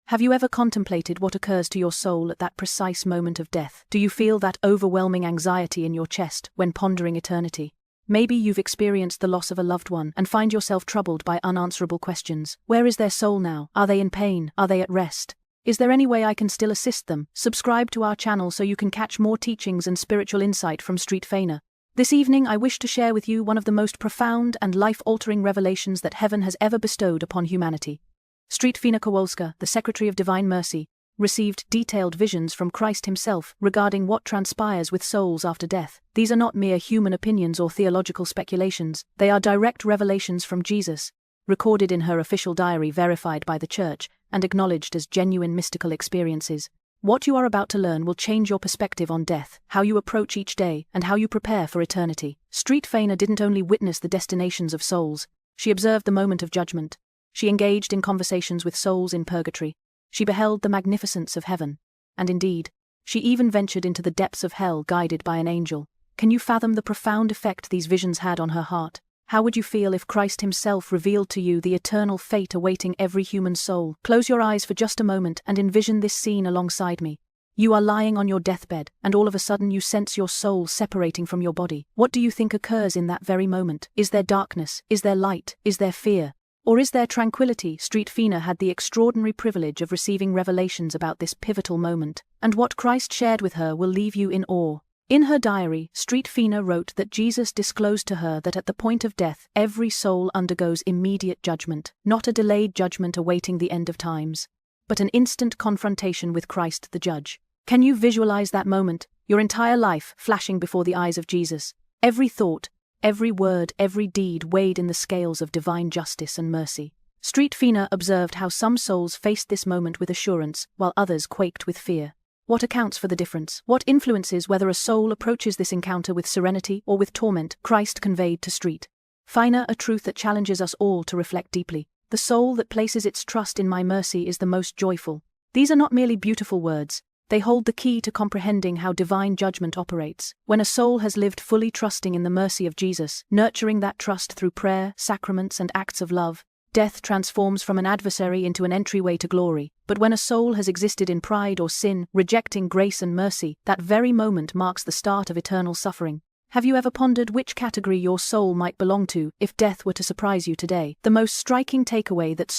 Have you ever contemplated what occurs to your soul at that precise moment of death? Do you feel that overwhelming anxiety in your chest when pondering eternity? Maybe you've experienced the loss of a loved one and find yourself troubled by unanswerable questions. Where is their soul now? Are they in pain? Are they at rest? Is there any way I can still assist them? Subscribe to our channel so you can catch more teachings and spiritual insight from Faustina. This evening I wish to share with you one of the most profound and life-altering revelations that heaven has ever bestowed upon humanity. Faustina Kowalska, the Secretary of Divine Mercy, received detailed visions from Christ himself regarding what transpires with souls after death. These are not mere human opinions or theological speculations, they are direct revelations from Jesus, recorded in her official diary verified by the Church and acknowledged as genuine mystical experiences. What you are about to learn will change your perspective on death, how you approach each day, and how you prepare for eternity. Faustina didn't only witness the destinations of souls, she observed the moment of judgment. She engaged in conversations with souls in purgatory. She beheld the magnificence of heaven. And indeed, she even ventured into the depths of hell guided by an angel. Can you fathom the profound effect these visions had on her heart? How would you feel if Christ himself revealed to you the eternal fate awaiting every human soul? Close your eyes for just a moment and envision this scene alongside me. You are lying on your deathbed, and all of a sudden you sense your soul separating from your body. What do you think occurs in that very moment? Is there darkness? Is there light? Is there fear? Or is there tranquility? Faustina had the extraordinary privilege of receiving revelations about this pivotal moment, and what Christ shared with her will leave you in awe. In her diary, Faustina wrote that Jesus disclosed to her that at the point of death, every soul undergoes immediate judgment, not a delayed judgment awaiting the end of times, but an instant confrontation with Christ the judge. Can you visualize that moment, your entire life flashing before the eyes of Jesus? Every thought, every word, every deed weighed in the scales of divine justice and mercy. Faustina observed how some souls faced this moment with assurance, while others quaked with fear. What accounts for the difference? What influences whether a soul approaches this encounter with serenity or with torment? Christ conveyed to Faustina a truth that challenges us all to reflect deeply. The soul that places its trust in my mercy is the most joyful. These are not merely beautiful words. They hold the key to comprehending how divine judgment operates. When a soul has lived fully trusting in the mercy of Jesus, nurturing that trust through prayer, sacraments, and acts of love, death transforms from an adversary into an entryway to glory. But when a soul has existed in pride or sin, rejecting grace and mercy, that very moment marks the start of eternal suffering. Have you ever pondered which category your soul might belong to if death were to surprise you today? The most striking takeaway that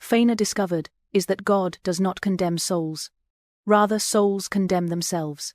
Faustina discovered is that God does not condemn souls. Rather, souls condemn themselves.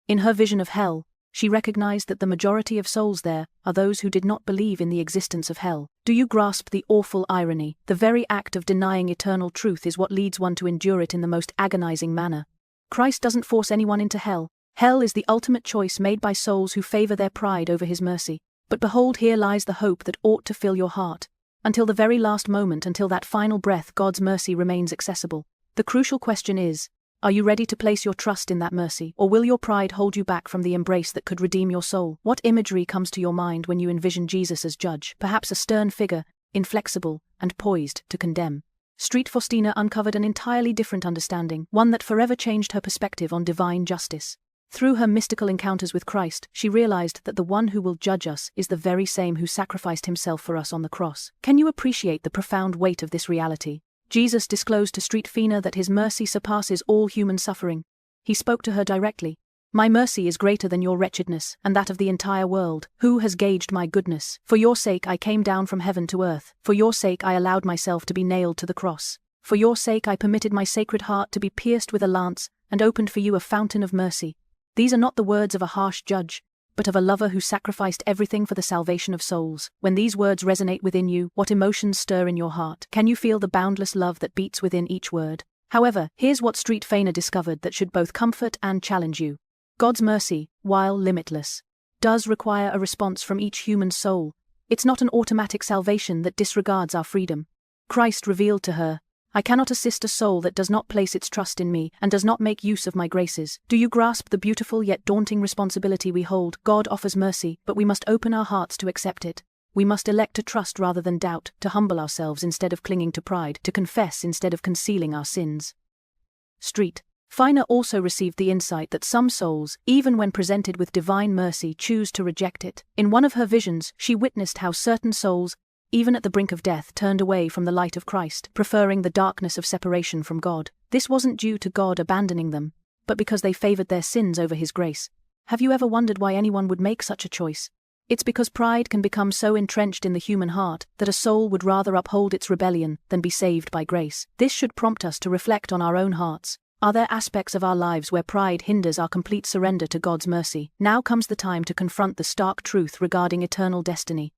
In her vision of hell, she recognized that the majority of souls there are those who did not believe in the existence of hell. Do you grasp the awful irony? The very act of denying eternal truth is what leads one to endure it in the most agonizing manner. Christ doesn't force anyone into hell. Hell is the ultimate choice made by souls who favor their pride over his mercy. But behold, here lies the hope that ought to fill your heart. Until the very last moment, until that final breath, God's mercy remains accessible. The crucial question is, are you ready to place your trust in that mercy, or will your pride hold you back from the embrace that could redeem your soul? What imagery comes to your mind when you envision Jesus as judge? Perhaps a stern figure, inflexible, and poised to condemn. Faustina uncovered an entirely different understanding, one that forever changed her perspective on divine justice. Through her mystical encounters with Christ, she realized that the one who will judge us is the very same who sacrificed himself for us on the cross. Can you appreciate the profound weight of this reality? Jesus disclosed to Faustina that his mercy surpasses all human suffering. He spoke to her directly. My mercy is greater than your wretchedness, and that of the entire world. Who has gauged my goodness? For your sake I came down from heaven to earth. For your sake I allowed myself to be nailed to the cross. For your sake I permitted my sacred heart to be pierced with a lance, and opened for you a fountain of mercy. These are not the words of a harsh judge, but of a lover who sacrificed everything for the salvation of souls. When these words resonate within you, what emotions stir in your heart? Can you feel the boundless love that beats within each word? However, here's what Faustina discovered that should both comfort and challenge you. God's mercy, while limitless, does require a response from each human soul. It's not an automatic salvation that disregards our freedom. Christ revealed to her, I cannot assist a soul that does not place its trust in me and does not make use of my graces. Do you grasp the beautiful yet daunting responsibility we hold? God offers mercy, but we must open our hearts to accept it. We must elect to trust rather than doubt, to humble ourselves instead of clinging to pride, to confess instead of concealing our sins. Faustina also received the insight that some souls, even when presented with divine mercy, choose to reject it. In one of her visions, she witnessed how certain souls, even at the brink of death, turned away from the light of Christ, preferring the darkness of separation from God. This wasn't due to God abandoning them, but because they favored their sins over His grace. Have you ever wondered why anyone would make such a choice? It's because pride can become so entrenched in the human heart that a soul would rather uphold its rebellion than be saved by grace. This should prompt us to reflect on our own hearts. Are there aspects of our lives where pride hinders our complete surrender to God's mercy? Now comes the time to confront the stark truth regarding eternal destiny.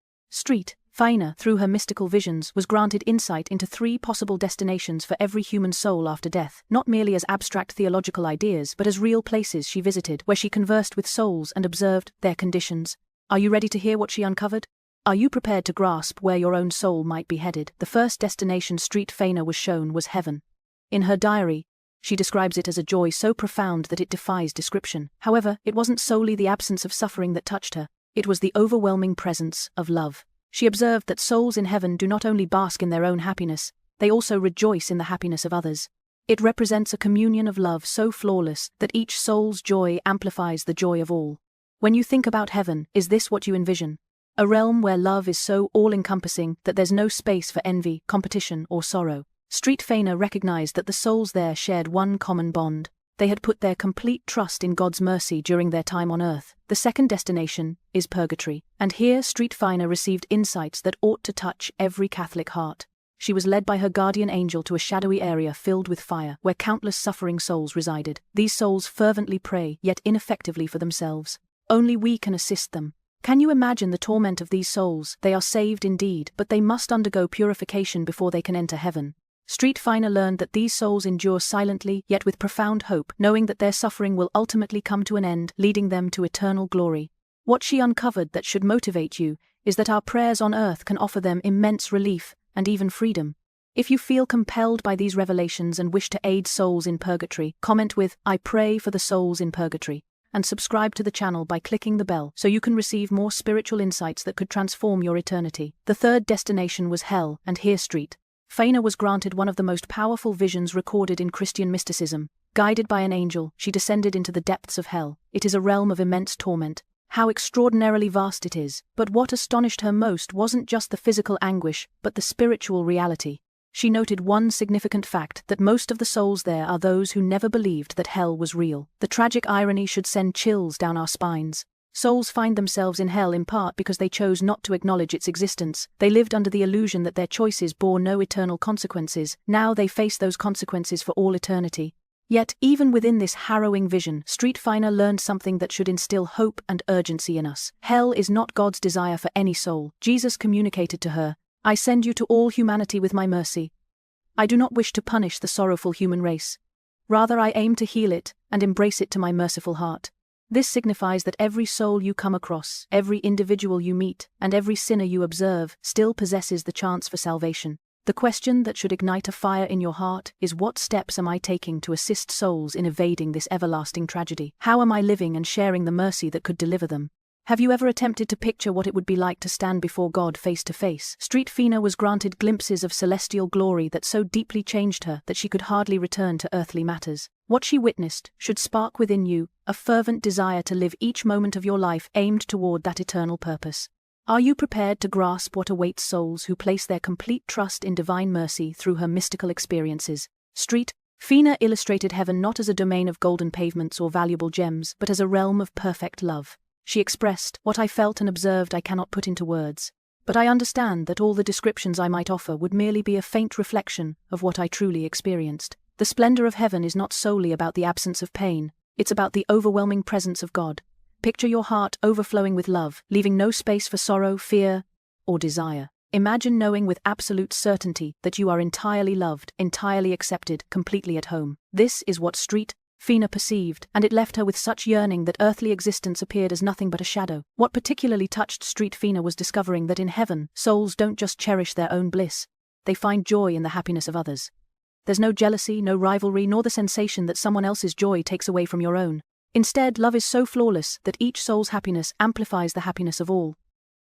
Faustina, through her mystical visions, was granted insight into 3 possible destinations for every human soul after death, not merely as abstract theological ideas but as real places she visited, where she conversed with souls and observed their conditions. Are you ready to hear what she uncovered? Are you prepared to grasp where your own soul might be headed? The first destination Faustina was shown was heaven. In her diary, she describes it as a joy so profound that it defies description. However, it wasn't solely the absence of suffering that touched her, it was the overwhelming presence of love. She observed that souls in heaven do not only bask in their own happiness, they also rejoice in the happiness of others. It represents a communion of love so flawless that each soul's joy amplifies the joy of all. When you think about heaven, is this what you envision? A realm where love is so all-encompassing that there's no space for envy, competition, or sorrow. Faustina recognized that the souls there shared one common bond. They had put their complete trust in God's mercy during their time on earth. The second destination is Purgatory, and here Faustina received insights that ought to touch every Catholic heart. She was led by her guardian angel to a shadowy area filled with fire, where countless suffering souls resided. These souls fervently pray, yet ineffectively for themselves. Only we can assist them. Can you imagine the torment of these souls? They are saved indeed, but they must undergo purification before they can enter heaven. Faustina learned that these souls endure silently, yet with profound hope, knowing that their suffering will ultimately come to an end, leading them to eternal glory. What she uncovered that should motivate you is that our prayers on earth can offer them immense relief and even freedom. If you feel compelled by these revelations and wish to aid souls in purgatory, comment with "I pray for the souls in purgatory," and subscribe to the channel by clicking the bell so you can receive more spiritual insights that could transform your eternity. The third destination was hell, and here Faustina was granted one of the most powerful visions recorded in Christian mysticism. Guided by an angel, she descended into the depths of hell. It is a realm of immense torment. How extraordinarily vast it is. But what astonished her most wasn't just the physical anguish, but the spiritual reality. She noted one significant fact, that most of the souls there are those who never believed that hell was real. The tragic irony should send chills down our spines. Souls find themselves in hell in part because they chose not to acknowledge its existence. They lived under the illusion that their choices bore no eternal consequences. Now they face those consequences for all eternity. Yet, even within this harrowing vision, Faustina learned something that should instill hope and urgency in us. Hell is not God's desire for any soul. Jesus communicated to her, "I send you to all humanity with my mercy. I do not wish to punish the sorrowful human race. Rather, I aim to heal it and embrace it to my merciful heart." This signifies that every soul you come across, every individual you meet, and every sinner you observe still possesses the chance for salvation. The question that should ignite a fire in your heart is, what steps am I taking to assist souls in evading this everlasting tragedy? How am I living and sharing the mercy that could deliver them? Have you ever attempted to picture what it would be like to stand before God face to face? Faustina was granted glimpses of celestial glory that so deeply changed her that she could hardly return to earthly matters. What she witnessed should spark within you a fervent desire to live each moment of your life aimed toward that eternal purpose. Are you prepared to grasp what awaits souls who place their complete trust in divine mercy through her mystical experiences? Faustina illustrated heaven not as a domain of golden pavements or valuable gems, but as a realm of perfect love. She expressed, "What I felt and observed I cannot put into words. But I understand that all the descriptions I might offer would merely be a faint reflection of what I truly experienced. The splendor of heaven is not solely about the absence of pain, it's about the overwhelming presence of God. Picture your heart overflowing with love, leaving no space for sorrow, fear, or desire. Imagine knowing with absolute certainty that you are entirely loved, entirely accepted, completely at home." This is what Faustina perceived, and it left her with such yearning that earthly existence appeared as nothing but a shadow. What particularly touched Faustina was discovering that in heaven, souls don't just cherish their own bliss, they find joy in the happiness of others. There's no jealousy, no rivalry, nor the sensation that someone else's joy takes away from your own. Instead, love is so flawless that each soul's happiness amplifies the happiness of all.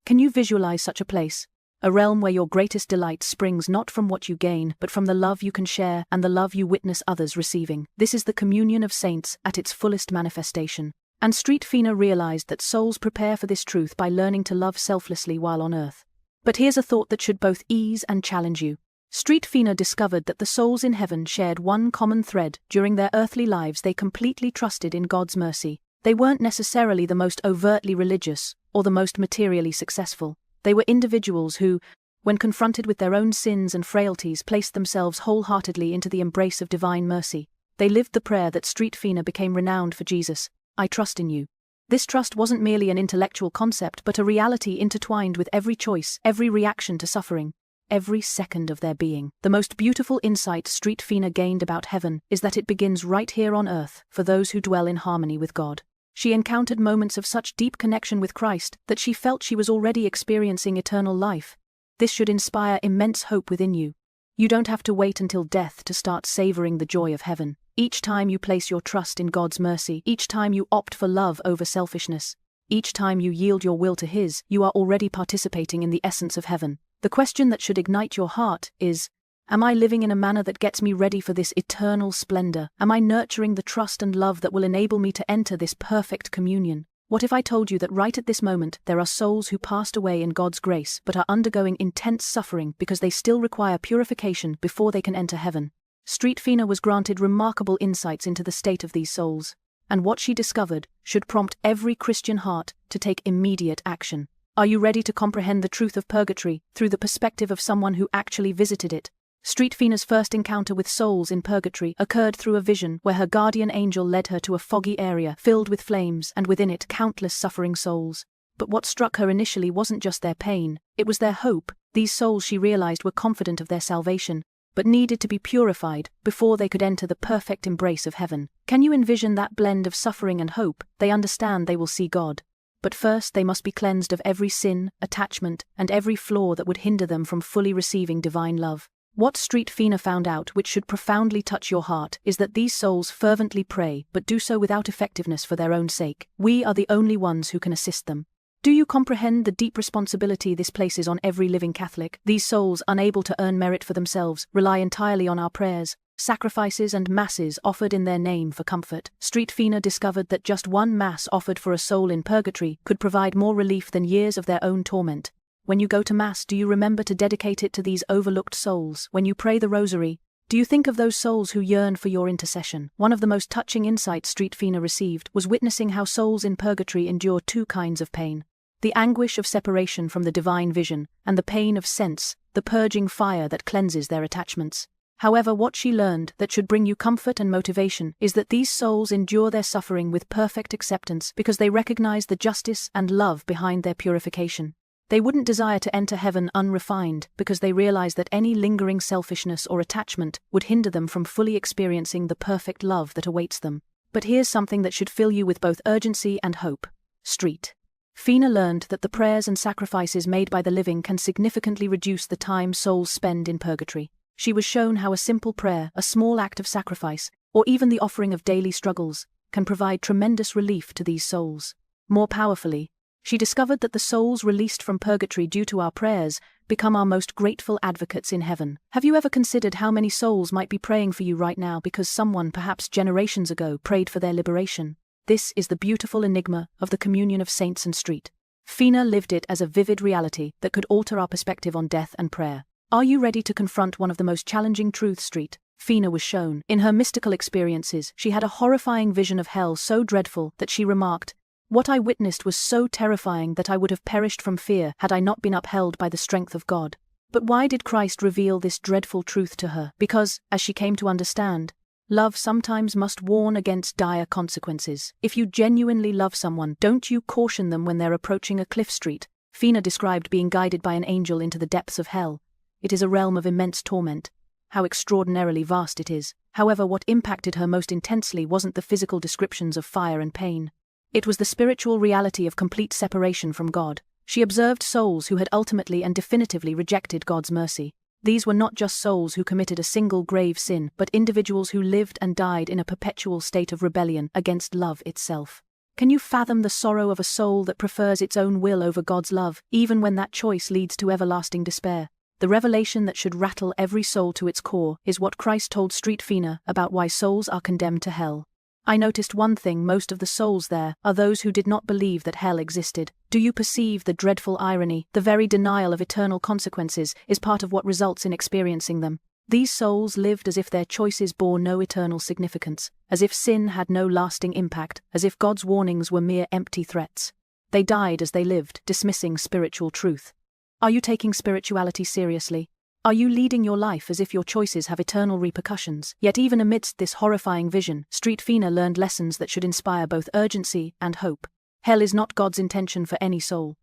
Can you visualize such a place? A realm where your greatest delight springs not from what you gain, but from the love you can share and the love you witness others receiving. This is the communion of saints at its fullest manifestation. And Faustina realized that souls prepare for this truth by learning to love selflessly while on earth. But here's a thought that should both ease and challenge you. Street Fina discovered that the souls in heaven shared one common thread. During their earthly lives, they completely trusted in God's mercy. They weren't necessarily the most overtly religious or the most materially successful. They were individuals who, when confronted with their own sins and frailties, placed themselves wholeheartedly into the embrace of divine mercy. They lived the prayer that Street Fina became renowned for: Jesus, I trust in you. This trust wasn't merely an intellectual concept, but a reality intertwined with every choice, every reaction to suffering, every second of their being. The most beautiful insight Street Fina gained about heaven is that it begins right here on earth for those who dwell in harmony with God. She encountered moments of such deep connection with Christ that she felt she was already experiencing eternal life. This should inspire immense hope within you. You don't have to wait until death to start savoring the joy of heaven. Each time you place your trust in God's mercy, each time you opt for love over selfishness, each time you yield your will to His, you are already participating in the essence of heaven. The question that should ignite your heart is, am I living in a manner that gets me ready for this eternal splendor? Am I nurturing the trust and love that will enable me to enter this perfect communion? What if I told you that right at this moment there are souls who passed away in God's grace but are undergoing intense suffering because they still require purification before they can enter heaven? Street Fina was granted remarkable insights into the state of these souls, and what she discovered should prompt every Christian heart to take immediate action. Are you ready to comprehend the truth of purgatory through the perspective of someone who actually visited it? Street Fina's first encounter with souls in purgatory occurred through a vision where her guardian angel led her to a foggy area filled with flames and within it countless suffering souls. But what struck her initially wasn't just their pain, it was their hope. These souls, she realized, were confident of their salvation, but needed to be purified before they could enter the perfect embrace of heaven. Can you envision that blend of suffering and hope? They understand they will see God, but first they must be cleansed of every sin, attachment, and every flaw that would hinder them from fully receiving divine love. What Street Fina found out, which should profoundly touch your heart, is that these souls fervently pray, but do so without effectiveness for their own sake. We are the only ones who can assist them. Do you comprehend the deep responsibility this places on every living Catholic? These souls, unable to earn merit for themselves, rely entirely on our prayers, sacrifices and masses offered in their name for comfort. Street Fina discovered that just one mass offered for a soul in purgatory could provide more relief than years of their own torment. When you go to Mass, do you remember to dedicate it to these overlooked souls? When you pray the Rosary, do you think of those souls who yearn for your intercession? One of the most touching insights Street Fina received was witnessing how souls in purgatory endure two kinds of pain: the anguish of separation from the divine vision, and the pain of sense, the purging fire that cleanses their attachments. However, what she learned that should bring you comfort and motivation is that these souls endure their suffering with perfect acceptance because they recognize the justice and love behind their purification. They wouldn't desire to enter heaven unrefined because they realize that any lingering selfishness or attachment would hinder them from fully experiencing the perfect love that awaits them. But here's something that should fill you with both urgency and hope. Street Fina learned that the prayers and sacrifices made by the living can significantly reduce the time souls spend in purgatory. She was shown how a simple prayer, a small act of sacrifice, or even the offering of daily struggles, can provide tremendous relief to these souls. More powerfully, she discovered that the souls released from purgatory due to our prayers become our most grateful advocates in heaven. Have you ever considered how many souls might be praying for you right now because someone, perhaps generations ago, prayed for their liberation? This is the beautiful enigma of the communion of saints and Street Fina lived it as a vivid reality that could alter our perspective on death and prayer. Are you ready to confront one of the most challenging truths Street Fina was shown? In her mystical experiences, she had a horrifying vision of hell so dreadful that she remarked, "What I witnessed was so terrifying that I would have perished from fear had I not been upheld by the strength of God." But why did Christ reveal this dreadful truth to her? Because, as she came to understand, love sometimes must warn against dire consequences. If you genuinely love someone, don't you caution them when they're approaching a cliff? Street Fina described being guided by an angel into the depths of hell. It is a realm of immense torment. How extraordinarily vast it is. However, what impacted her most intensely wasn't the physical descriptions of fire and pain. It was the spiritual reality of complete separation from God. She observed souls who had ultimately and definitively rejected God's mercy. These were not just souls who committed a single grave sin, but individuals who lived and died in a perpetual state of rebellion against love itself. Can you fathom the sorrow of a soul that prefers its own will over God's love, even when that choice leads to everlasting despair? The revelation that should rattle every soul to its core is what Christ told Street Fina about why souls are condemned to hell. I noticed one thing: most of the souls there are those who did not believe that hell existed. Do you perceive the dreadful irony? The very denial of eternal consequences is part of what results in experiencing them. These souls lived as if their choices bore no eternal significance, as if sin had no lasting impact, as if God's warnings were mere empty threats. They died as they lived, dismissing spiritual truth. Are you taking spirituality seriously? Are you leading your life as if your choices have eternal repercussions? Yet even amidst this horrifying vision, Faustina learned lessons that should inspire both urgency and hope. Hell is not God's intention for any soul.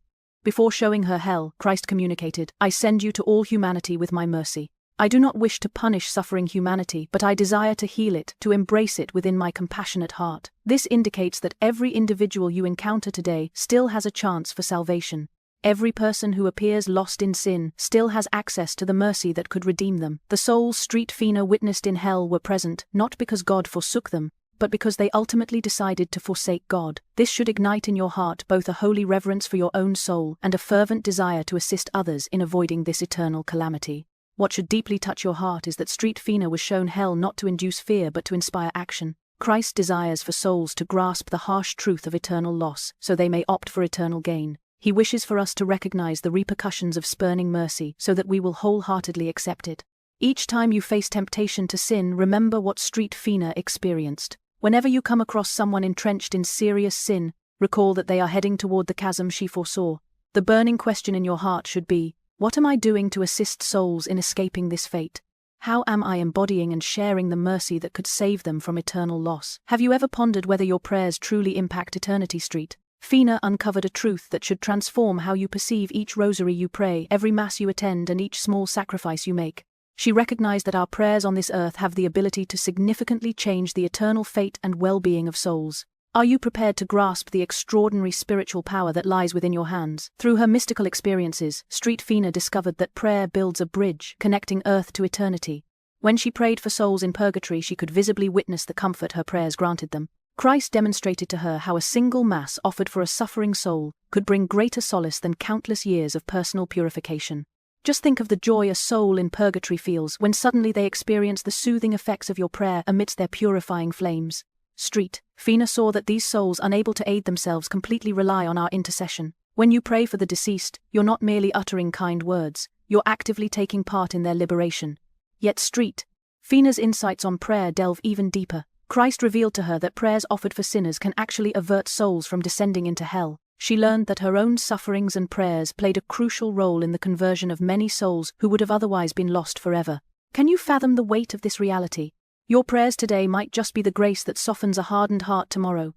Before showing her hell, Christ communicated, "I send you to all humanity with my mercy. I do not wish to punish suffering humanity, but I desire to heal it, to embrace it within my compassionate heart." This indicates that every individual you encounter today still has a chance for salvation. Every person who appears lost in sin still has access to the mercy that could redeem them. The souls Faustina witnessed in hell were present, not because God forsook them, but because they ultimately decided to forsake God. This should ignite in your heart both a holy reverence for your own soul and a fervent desire to assist others in avoiding this eternal calamity. What should deeply touch your heart is that Faustina was shown hell not to induce fear but to inspire action. Christ desires for souls to grasp the harsh truth of eternal loss, so they may opt for eternal gain. He wishes for us to recognize the repercussions of spurning mercy so that we will wholeheartedly accept it. Each time you face temptation to sin, remember what Faustina experienced. Whenever you come across someone entrenched in serious sin, recall that they are heading toward the chasm she foresaw. The burning question in your heart should be, what am I doing to assist souls in escaping this fate? How am I embodying and sharing the mercy that could save them from eternal loss? Have you ever pondered whether your prayers truly impact eternity? Faustina uncovered a truth that should transform how you perceive each rosary you pray, every mass you attend, and each small sacrifice you make. She recognized that our prayers on this earth have the ability to significantly change the eternal fate and well-being of souls. Are you prepared to grasp the extraordinary spiritual power that lies within your hands? Through her mystical experiences, Faustina discovered that prayer builds a bridge connecting earth to eternity. When she prayed for souls in purgatory, she could visibly witness the comfort her prayers granted them. Christ demonstrated to her how a single mass offered for a suffering soul could bring greater solace than countless years of personal purification. Just think of the joy a soul in purgatory feels when suddenly they experience the soothing effects of your prayer amidst their purifying flames. Faustina saw that these souls unable to aid themselves completely rely on our intercession. When you pray for the deceased, you're not merely uttering kind words, you're actively taking part in their liberation. Yet Faustina's insights on prayer delve even deeper. Christ revealed to her that prayers offered for sinners can actually avert souls from descending into hell. She learned that her own sufferings and prayers played a crucial role in the conversion of many souls who would have otherwise been lost forever. Can you fathom the weight of this reality? Your prayers today might just be the grace that softens a hardened heart tomorrow.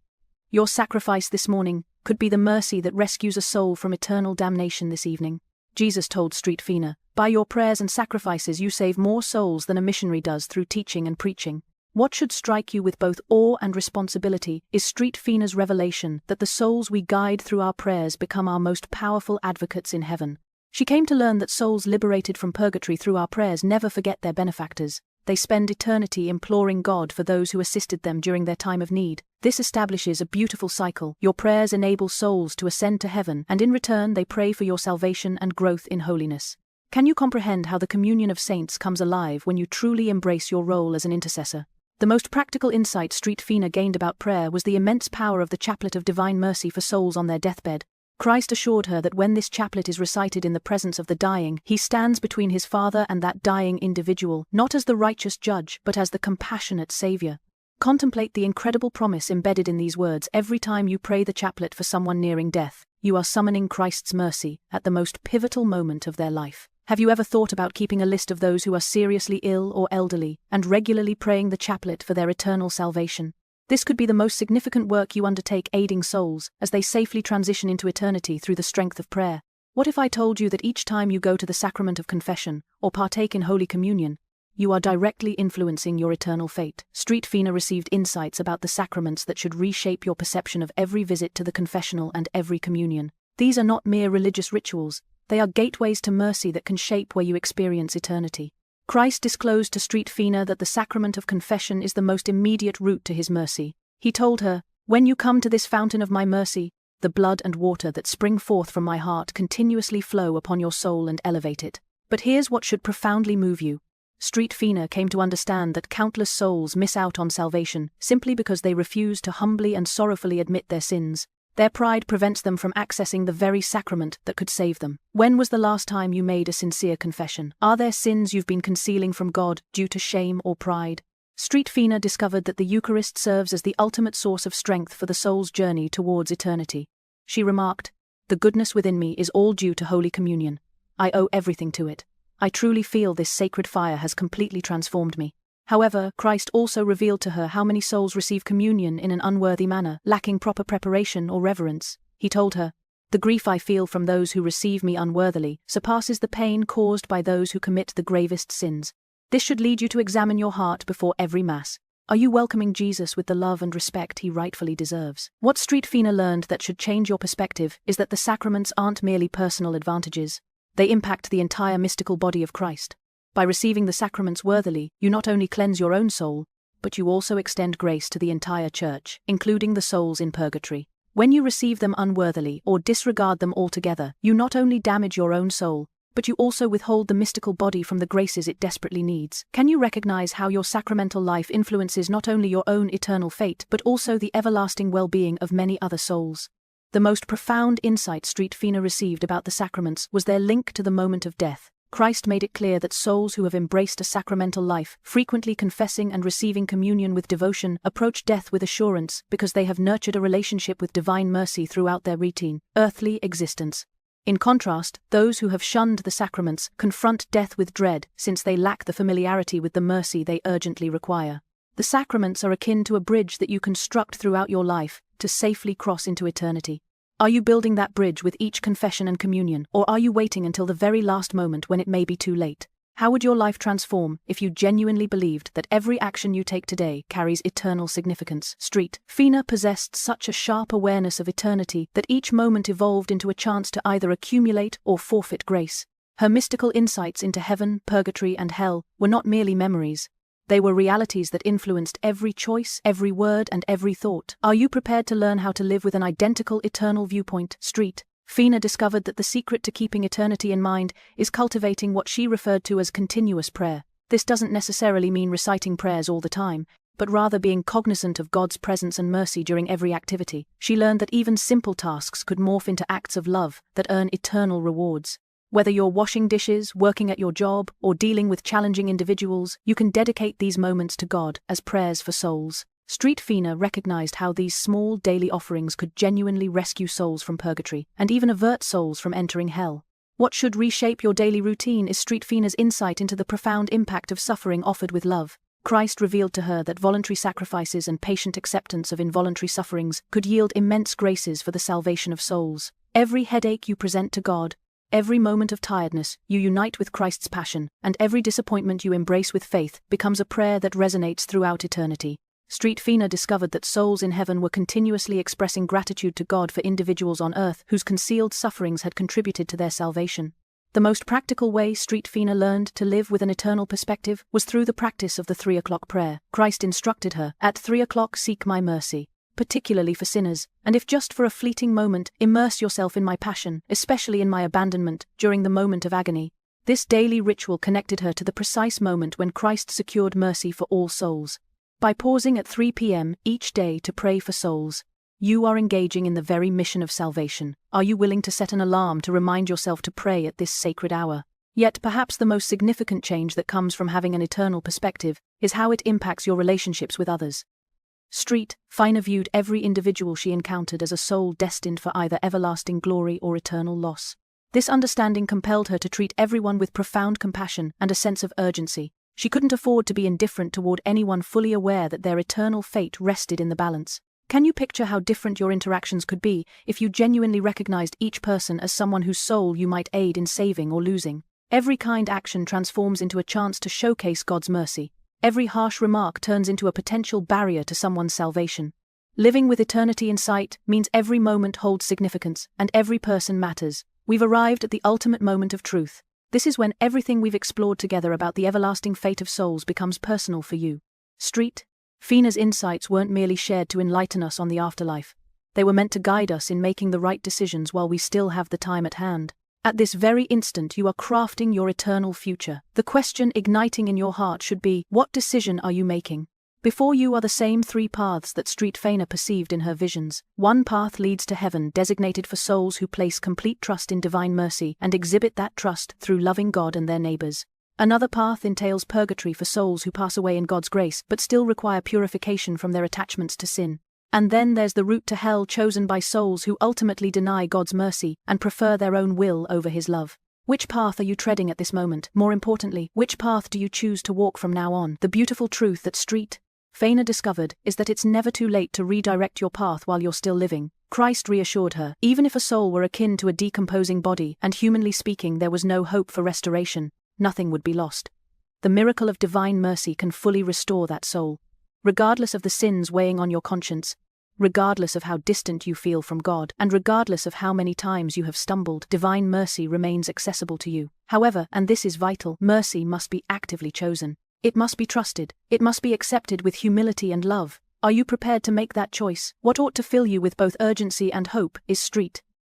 Your sacrifice this morning could be the mercy that rescues a soul from eternal damnation this evening. Jesus told Faustina, "By your prayers and sacrifices you save more souls than a missionary does through teaching and preaching." What should strike you with both awe and responsibility is Faustina's revelation that the souls we guide through our prayers become our most powerful advocates in heaven. She came to learn that souls liberated from purgatory through our prayers never forget their benefactors. They spend eternity imploring God for those who assisted them during their time of need. This establishes a beautiful cycle. Your prayers enable souls to ascend to heaven, and in return they pray for your salvation and growth in holiness. Can you comprehend how the communion of saints comes alive when you truly embrace your role as an intercessor? The most practical insight Faustina gained about prayer was the immense power of the chaplet of divine mercy for souls on their deathbed. Christ assured her that when this chaplet is recited in the presence of the dying, he stands between his Father and that dying individual, not as the righteous judge, but as the compassionate Savior. Contemplate the incredible promise embedded in these words. Every time you pray the chaplet for someone nearing death, you are summoning Christ's mercy at the most pivotal moment of their life. Have you ever thought about keeping a list of those who are seriously ill or elderly, and regularly praying the chaplet for their eternal salvation? This could be the most significant work you undertake, aiding souls as they safely transition into eternity through the strength of prayer. What if I told you that each time you go to the sacrament of confession or partake in Holy Communion, you are directly influencing your eternal fate? Faustina received insights about the sacraments that should reshape your perception of every visit to the confessional and every communion. These are not mere religious rituals, they are gateways to mercy that can shape where you experience eternity. Christ disclosed to Faustina that the sacrament of confession is the most immediate route to his mercy. He told her, "When you come to this fountain of my mercy, the blood and water that spring forth from my heart continuously flow upon your soul and elevate it." But here's what should profoundly move you. Street Fina came to understand that countless souls miss out on salvation simply because they refuse to humbly and sorrowfully admit their sins. Their pride prevents them from accessing the very sacrament that could save them. When was the last time you made a sincere confession? Are there sins you've been concealing from God due to shame or pride? Street Fina discovered that the Eucharist serves as the ultimate source of strength for the soul's journey towards eternity. She remarked, "The goodness within me is all due to Holy Communion. I owe everything to it. I truly feel this sacred fire has completely transformed me." However, Christ also revealed to her how many souls receive communion in an unworthy manner, lacking proper preparation or reverence. He told her, "The grief I feel from those who receive me unworthily surpasses the pain caused by those who commit the gravest sins. This should lead you to examine your heart before every Mass. Are you welcoming Jesus with the love and respect he rightfully deserves?" What Street Fina learned that should change your perspective is that the sacraments aren't merely personal advantages. They impact the entire mystical body of Christ. By receiving the sacraments worthily, you not only cleanse your own soul, but you also extend grace to the entire Church, including the souls in purgatory. When you receive them unworthily or disregard them altogether, you not only damage your own soul, but you also withhold the mystical body from the graces it desperately needs. Can you recognize how your sacramental life influences not only your own eternal fate, but also the everlasting well-being of many other souls? The most profound insight Street Fina received about the sacraments was their link to the moment of death. Christ made it clear that souls who have embraced a sacramental life, frequently confessing and receiving communion with devotion, approach death with assurance because they have nurtured a relationship with divine mercy throughout their routine, earthly existence. In contrast, those who have shunned the sacraments confront death with dread since they lack the familiarity with the mercy they urgently require. The sacraments are akin to a bridge that you construct throughout your life to safely cross into eternity. Are you building that bridge with each confession and communion, or are you waiting until the very last moment when it may be too late? How would your life transform if you genuinely believed that every action you take today carries eternal significance? Street Fina possessed such a sharp awareness of eternity that each moment evolved into a chance to either accumulate or forfeit grace. Her mystical insights into heaven, purgatory, and hell were not merely memories. They were realities that influenced every choice, every word, and every thought. Are you prepared to learn how to live with an identical eternal viewpoint? Street Fina discovered that the secret to keeping eternity in mind is cultivating what she referred to as continuous prayer. This doesn't necessarily mean reciting prayers all the time, but rather being cognizant of God's presence and mercy during every activity. She learned that even simple tasks could morph into acts of love that earn eternal rewards. Whether you're washing dishes, working at your job, or dealing with challenging individuals, you can dedicate these moments to God as prayers for souls. Street Fina recognized how these small daily offerings could genuinely rescue souls from purgatory and even avert souls from entering hell. What should reshape your daily routine is Street Fina's insight into the profound impact of suffering offered with love. Christ revealed to her that voluntary sacrifices and patient acceptance of involuntary sufferings could yield immense graces for the salvation of souls. Every headache you present to God, every moment of tiredness you unite with Christ's passion, and every disappointment you embrace with faith becomes a prayer that resonates throughout eternity. Street Fina discovered that souls in heaven were continuously expressing gratitude to God for individuals on earth whose concealed sufferings had contributed to their salvation. The most practical way Street Fina learned to live with an eternal perspective was through the practice of the 3 o'clock prayer. Christ instructed her, "At 3 o'clock seek my mercy, particularly for sinners, and if just for a fleeting moment, immerse yourself in my passion, especially in my abandonment, during the moment of agony." This daily ritual connected her to the precise moment when Christ secured mercy for all souls. By pausing at 3 p.m. each day to pray for souls, you are engaging in the very mission of salvation. Are you willing to set an alarm to remind yourself to pray at this sacred hour? Yet perhaps the most significant change that comes from having an eternal perspective is how it impacts your relationships with others. Street Fina viewed every individual she encountered as a soul destined for either everlasting glory or eternal loss. This understanding compelled her to treat everyone with profound compassion and a sense of urgency. She couldn't afford to be indifferent toward anyone, fully aware that their eternal fate rested in the balance. Can you picture how different your interactions could be if you genuinely recognized each person as someone whose soul you might aid in saving or losing? Every kind action transforms into a chance to showcase God's mercy. Every harsh remark turns into a potential barrier to someone's salvation. Living with eternity in sight means every moment holds significance, and every person matters. We've arrived at the ultimate moment of truth. This is when everything we've explored together about the everlasting fate of souls becomes personal for you. Street Fina's insights weren't merely shared to enlighten us on the afterlife. They were meant to guide us in making the right decisions while we still have the time at hand. At this very instant you are crafting your eternal future. The question igniting in your heart should be, what decision are you making? Before you are the same three paths that Faustina perceived in her visions. One path leads to heaven, designated for souls who place complete trust in divine mercy and exhibit that trust through loving God and their neighbors. Another path entails purgatory for souls who pass away in God's grace but still require purification from their attachments to sin. And then there's the route to hell chosen by souls who ultimately deny God's mercy and prefer their own will over His love. Which path are you treading at this moment? More importantly, which path do you choose to walk from now on? The beautiful truth that Faustina discovered is that it's never too late to redirect your path while you're still living. Christ reassured her, even if a soul were akin to a decomposing body and humanly speaking there was no hope for restoration, nothing would be lost. The miracle of divine mercy can fully restore that soul. Regardless of the sins weighing on your conscience, regardless of how distant you feel from God, and regardless of how many times you have stumbled, divine mercy remains accessible to you. However, and this is vital, mercy must be actively chosen. It must be trusted. It must be accepted with humility and love. Are you prepared to make that choice? What ought to fill you with both urgency and hope is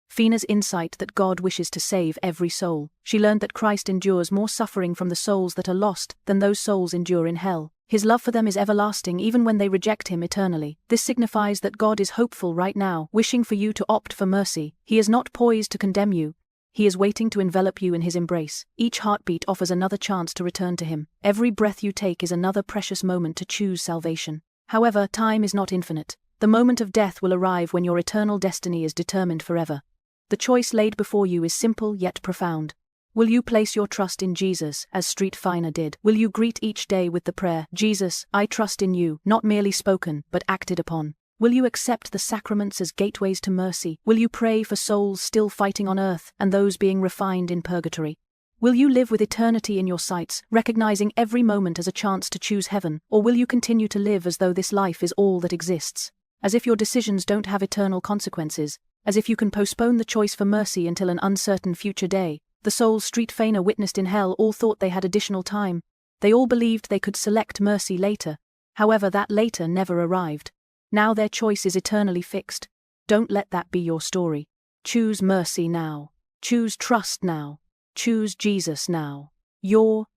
Faustina's insight that God wishes to save every soul. She learned that Christ endures more suffering from the souls that are lost than those souls endure in hell. His love for them is everlasting even when they reject Him eternally. This signifies that God is hopeful right now, wishing for you to opt for mercy. He is not poised to condemn you. He is waiting to envelop you in His embrace. Each heartbeat offers another chance to return to Him. Every breath you take is another precious moment to choose salvation. However, time is not infinite. The moment of death will arrive when your eternal destiny is determined forever. The choice laid before you is simple yet profound. Will you place your trust in Jesus, as Faustina did? Will you greet each day with the prayer, Jesus, I trust in you, not merely spoken, but acted upon? Will you accept the sacraments as gateways to mercy? Will you pray for souls still fighting on earth and those being refined in purgatory? Will you live with eternity in your sights, recognizing every moment as a chance to choose heaven? Or will you continue to live as though this life is all that exists? As if your decisions don't have eternal consequences, as if you can postpone the choice for mercy until an uncertain future day. The souls Faustina witnessed in hell all thought they had additional time. They all believed they could select mercy later. However, that later never arrived. Now their choice is eternally fixed. Don't let that be your story. Choose mercy now. Choose trust now. Choose Jesus now. Your